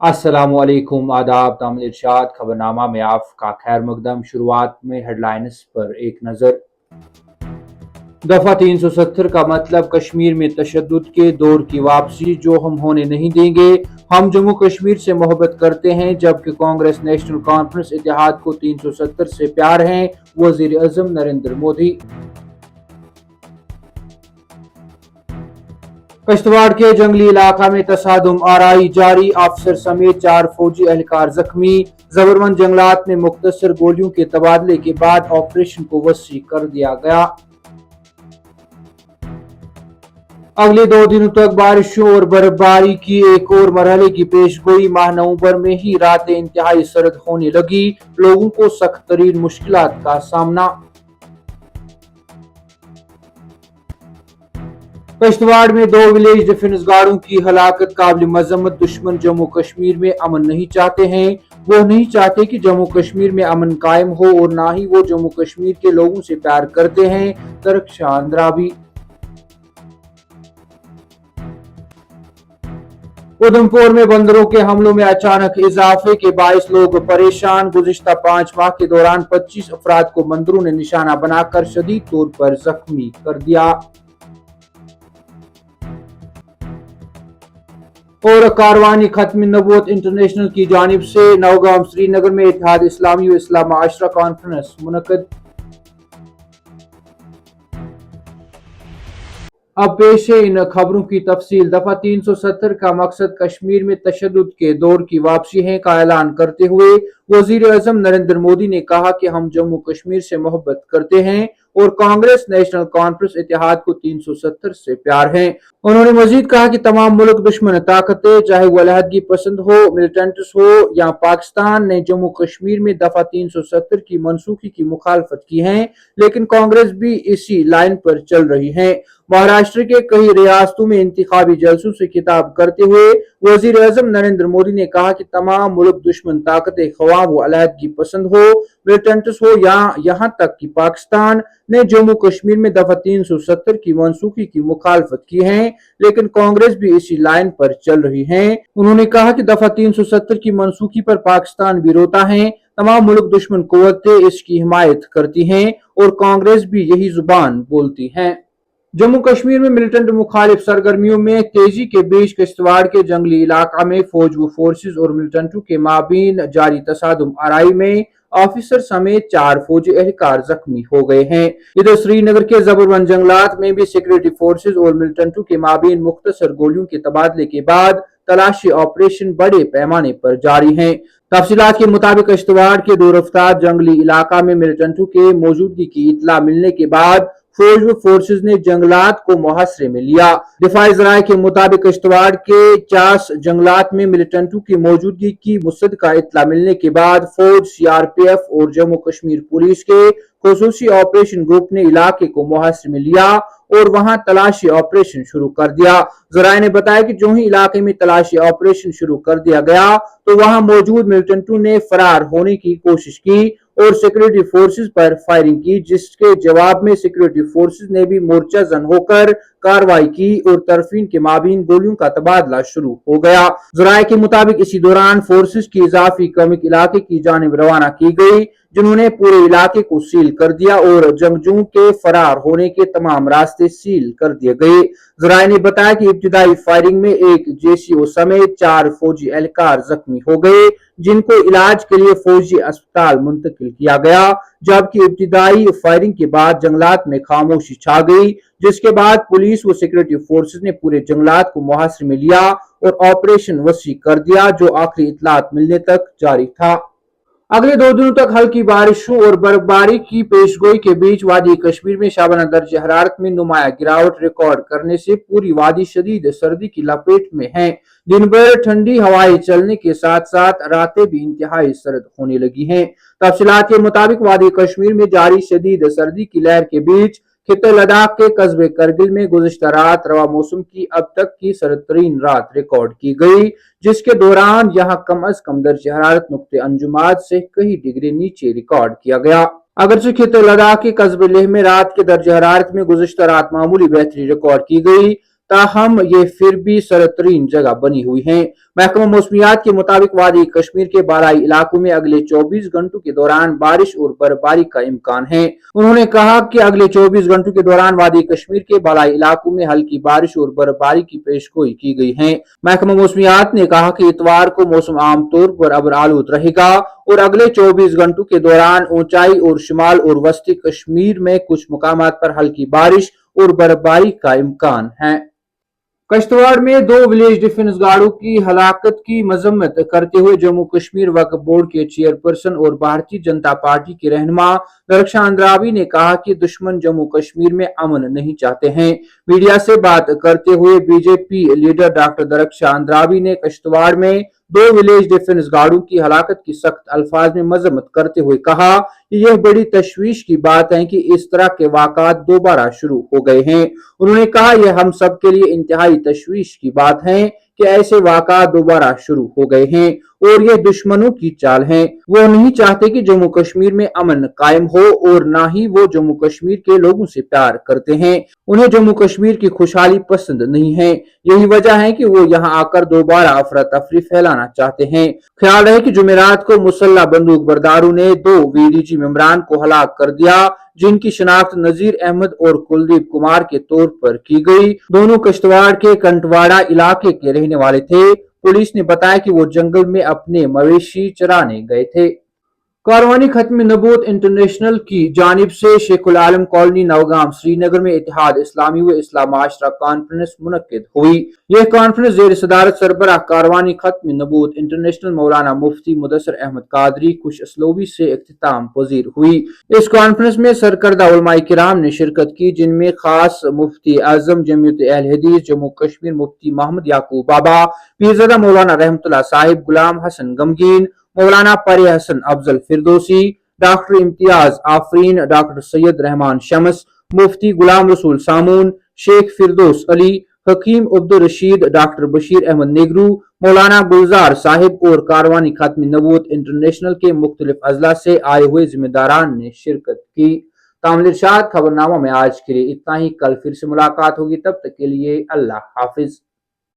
अस्सलामुअलैकुम आदाब तामिल इरशाद खबरनामा में आपका खैर मकदम। शुरुआत में हेडलाइंस पर एक नजर। दफा 370 का मतलब कश्मीर में तशद्दुद के दौर की वापसी, जो हम होने नहीं देंगे। हम जम्मू कश्मीर से मोहब्बत करते हैं, जबकि कांग्रेस नेशनल कॉन्फ्रेंस इत्तेहाद को 370 से प्यार है। वजीर आजम नरेंद्र मोदी। किश्तवाड़ के जंगली इलाका में तसादुम आराई जारी, अफसर समेत 4 फौजी एहलकार जख्मी। जबरमंद जंगलात में मुख्तसर गोलियों के तबादले के बाद ऑपरेशन को वसी कर दिया गया। अगले 2 दिनों तक बारिशों और बर्फबारी की एक और मरहले की पेशगोई। माह नवंबर में ही रातें इंतहाई सर्द होने लगी, लोगों को सख्त तरीन मुश्किलात का सामना। किश्तवाड़ में 2 विलेज डिफेंस गार्डों की हलाकत काबिल मजम्मत। दुश्मन जम्मू कश्मीर में अमन नहीं चाहते हैं। वो नहीं चाहते कि जम्मू कश्मीर में अमन कायम हो, और ना ही वो जम्मू कश्मीर के लोगों से प्यार करते हैं। तर्क शांद्राबी। उधमपुर में बंदरों के हमलों में अचानक इजाफे के बायस लोग परेशान। गुज़िश्ता 5 माह के दौरान 25 अफराद को बंदरों ने निशाना बनाकर शदीद तौर पर जख्मी कर दिया। और कारवानी खत्म नबूवत इंटरनेशनल की जानिब से नौगाम श्रीनगर में इत्तेहाद इस्लामी व इस्लाम माशरा कॉन्फ्रेंस मुनक़द। अब पेश है इन खबरों की तफसील। दफा 370 का मकसद कश्मीर में तशद्दुद के दौर की वापसी है का ऐलान करते हुए वजीर आजम नरेंद्र मोदी ने कहा कि हम जम्मू कश्मीर से मोहब्बत करते हैं और कांग्रेस नेशनल कॉन्फ्रेंस इत्तेहाद को 370 से प्यार है। उन्होंने मजीद कहा कि तमाम मुल्क दुश्मन ताकतें, चाहे वो अलहदगी पसंद हो, मिलिटेंट्स हो या पाकिस्तान, ने जम्मू कश्मीर में दफा 370 की मनसूखी की मुखालफत की है, लेकिन कांग्रेस भी इसी लाइन पर चल रही है। महाराष्ट्र के कई रियासतों में इंतखाबी जलसों से खिताब करते हुए वजीर आजम नरेंद्र मोदी ने कहा कि तमाम मुल्क दुश्मन ताकतें, ख्वाह वो अलहदगी पसंद हो, मिलिटेंट्स हो या यहाँ तक कि पाकिस्तान, ने जम्मू कश्मीर में दफा 370 की मनसूखी की मुखालफत की है, लेकिन कांग्रेस भी इसी लाइन पर चल रही है। उन्होंने कहा कि दफा 370 की मनसूखी पर पाकिस्तान भी रोता है, तमाम मुल्क दुश्मन कुव्वतें इसकी हिमायत करती हैं और कांग्रेस भी यही जुबान बोलती है। जम्मू कश्मीर में मिलिटेंट मुखालिफ सरगर्मियों में तेजी के बीच किश्तवाड़ के जंगली इलाका में फौज व फोर्सेज और मिलिटेंटों के माबीन जारी तसादुम आराई में ऑफिसर समेत 4 फौजी एहलकार जख्मी हो गए हैं। इधर श्रीनगर के जबरमंद जंगलात में भी सिक्योरिटी फोर्सेज और मिलिटेंटों के माबीन मुख्तसर गोलियों के तबादले के बाद तलाशी ऑपरेशन बड़े पैमाने पर जारी है। तफसीलात के मुताबिक किश्तवाड़ के दो रफ्तार जंगली इलाका में मिलिटेंटों के मौजूदगी की इत्तला मिलने के बाद फौज व फोर्सेज ने जंगलात को मुहासरे में लिया। दिफाई ज़राए के मुताबिक किश्तवाड़ के 50 जंगलात में मिलिटेंटों की मौजूदगी की मुसद्दका इत्तला मिलने के बाद फौज, सीआरपीएफ और जम्मू कश्मीर पुलिस के खुसूसी ऑपरेशन ग्रुप ने इलाके को मुहासरे में लिया और वहां तलाशी ऑपरेशन शुरू कर दिया। जराए ने बताया कि जो ही इलाके में तलाशी ऑपरेशन शुरू कर दिया गया तो वहां मौजूद मिलिटेंटों ने फरार होने की कोशिश की और सिक्योरिटी फोर्सेज पर फायरिंग की, जिसके जवाब में सिक्योरिटी फोर्सेज ने भी मोर्चा जन होकर कार्रवाई की और तरफीन के माबीन गोलियों का तबादला शुरू हो गया। जराए के मुताबिक इसी दौरान फोर्सेज की इजाफी क्रमिक इलाके की जानिब रवाना की गई, जिन्होंने पूरे इलाके को सील कर दिया और जंगजुओं के फरार होने के तमाम रास्ते सील कर दिए गए। जराए ने बताया कि इब्तिदाई फायरिंग में एक जेसीओ समेत 4 फौजी एहलकार जख्मी हो गए, जिनको इलाज के लिए फौजी अस्पताल मुंतकिल किया गया, जबकि इब्तिदाई फायरिंग के बाद जंगलात में खामोशी छा गई, जिसके बाद पुलिस व सिक्योरिटी फोर्सेज ने पूरे जंगलात को मुहासरे में लिया और ऑपरेशन वसी कर दिया, जो आखिरी इत्तलात मिलने तक जारी था। अगले 2 दिनों तक हल्की बारिशों और बर्फबारी की पेशगोई के बीच वादी कश्मीर में शाबाना दर्ज हरारत में नुमाया गिरावट रिकॉर्ड करने से पूरी वादी शदीद सर्दी की लपेट में है। दिन भर ठंडी हवाएं चलने के साथ साथ रातें भी इंतहाई सर्द होने लगी हैं। तफसीलात के मुताबिक वादी कश्मीर में जारी शदीद सर्दी की लहर के बीच खित्ते लद्दाख के कस्बे करगिल में गुज़िश्ता रात रवा मौसम की अब तक की सर्द तरीन रात रिकॉर्ड की गई, जिसके दौरान यहाँ कम अज कम दर्ज हरारत नुक्ते अंजुमात से कई डिग्री नीचे रिकॉर्ड किया गया। अगरचे खित्ते लद्दाख के कस्बे लेह में रात के दर्ज हरारत में गुज़िश्ता रात मामूली बेहतरी रिकॉर्ड की गई, ताहम ये फिर भी सरतरीन जगह बनी हुई है। महकमा मौसमियात के मुताबिक वादी कश्मीर के बालाई इलाकों में अगले 24 घंटों के दौरान बारिश और बर्फबारी का इम्कान है। उन्होंने कहा कि अगले 24 घंटों के दौरान वादी कश्मीर के बालाई इलाकों में हल्की बारिश और बर्फबारी की पेशगोई की गई है। महकमा मौसमियात ने कहा कि इतवार को मौसम आमतौर पर अबर आलूद रहेगा और अगले 24 घंटों के दौरान ऊंचाई और शिमाल और वस्ती कश्मीर में कुछ मुकामात पर हल्की बारिश और बर्फबारी का इम्कान है। कश्तवाड़ में 2 विलेज डिफेंस गार्डों की हलाकत की मजम्मत करते हुए जम्मू कश्मीर वक्फ बोर्ड के चेयरपर्सन और भारतीय जनता पार्टी के रहनुमा दरख्शां अंद्राबी ने कहा कि दुश्मन जम्मू कश्मीर में अमन नहीं चाहते हैं। मीडिया से बात करते हुए BJP leader doctor Darakhshan Andrabi ने कश्तवाड़ में 2 विलेज डिफेंस गार्डों की हलाकत की सख्त अल्फाज में मजम्मत करते हुए कहा कि यह बड़ी तशवीश की बात है कि इस तरह के वाक़ात दोबारा शुरू हो गए हैं। उन्होंने कहा यह हम सब के लिए इंतहाई तशवीश की बात है कि ऐसे वाक़ात दोबारा शुरू हो गए हैं और यह दुश्मनों की चाल है। वो नहीं चाहते कि जम्मू कश्मीर में अमन कायम हो और ना ही वो जम्मू कश्मीर के लोगों से प्यार करते हैं। उन्हें जम्मू कश्मीर की खुशहाली पसंद नहीं है। यही वजह है कि वो यहाँ आकर दोबारा अफरा तफरी फैलाना चाहते हैं। ख्याल रहे कि जुमेरात को मुसल्ला बंदूक बरदारों ने 2 वीडीजी मेंबरान को हलाक कर दिया, जिनकी शनाख्त नजीर अहमद और कुलदीप कुमार के तौर पर की गई। दोनों कश्तवाड़ के कंटवाड़ा इलाके के रहने वाले थे। पुलिस ने बताया कि वो जंगल में अपने मवेशी चराने गए थे। कारवानी खत्म नबूत इंटरनेशनल की जानिब से शेखुल आलम कॉलोनी नवगाम श्रीनगर में इत्तेहाद इस्लामी व इस्लाम माशरा कॉन्फ्रेंस मुनक्किद हुई। यह कॉन्फ्रेंस जेर सदारत सरबराह कारवानी खत्म नबूत इंटरनेशनल मौलाना मुफ्ती मुदस्सर अहमद कादरी खुश असलोबी से इख्तिताम पजीर हुई। इस कॉन्फ्रेंस में सरकर्दा उलमाए किराम ने शिरकत की, जिनमें खास मुफ्ती आजम जमीयत अहल हदीस जम्मू कश्मीर मुफ्ती मोहम्मद याकूब बाबा, पीरज़ादा मौलाना रहमतुल्लाह साहिब, गुलाम हसन गमगीन, मौलाना परे हसन अफजल फिरदौसी, डॉक्टर इम्तियाज आफरीन, डॉक्टर सैयद रहमान शमस, मुफ्ती गुलाम रसूल सामून, शेख फिरदौस अली, हकीम अब्दुल रशीद, डॉक्टर बशीर अहमद नेगरू, मौलाना गुलजार साहिब और कारवानी खत्म नबूत इंटरनेशनल के मुख्तलिफ अजला से आए हुए जिम्मेदारान ने शिरकत की। तामिल इरशाद खबरनामा में आज के लिए इतना ही। कल फिर से मुलाकात होगी, तब तक के लिए अल्लाह हाफिज।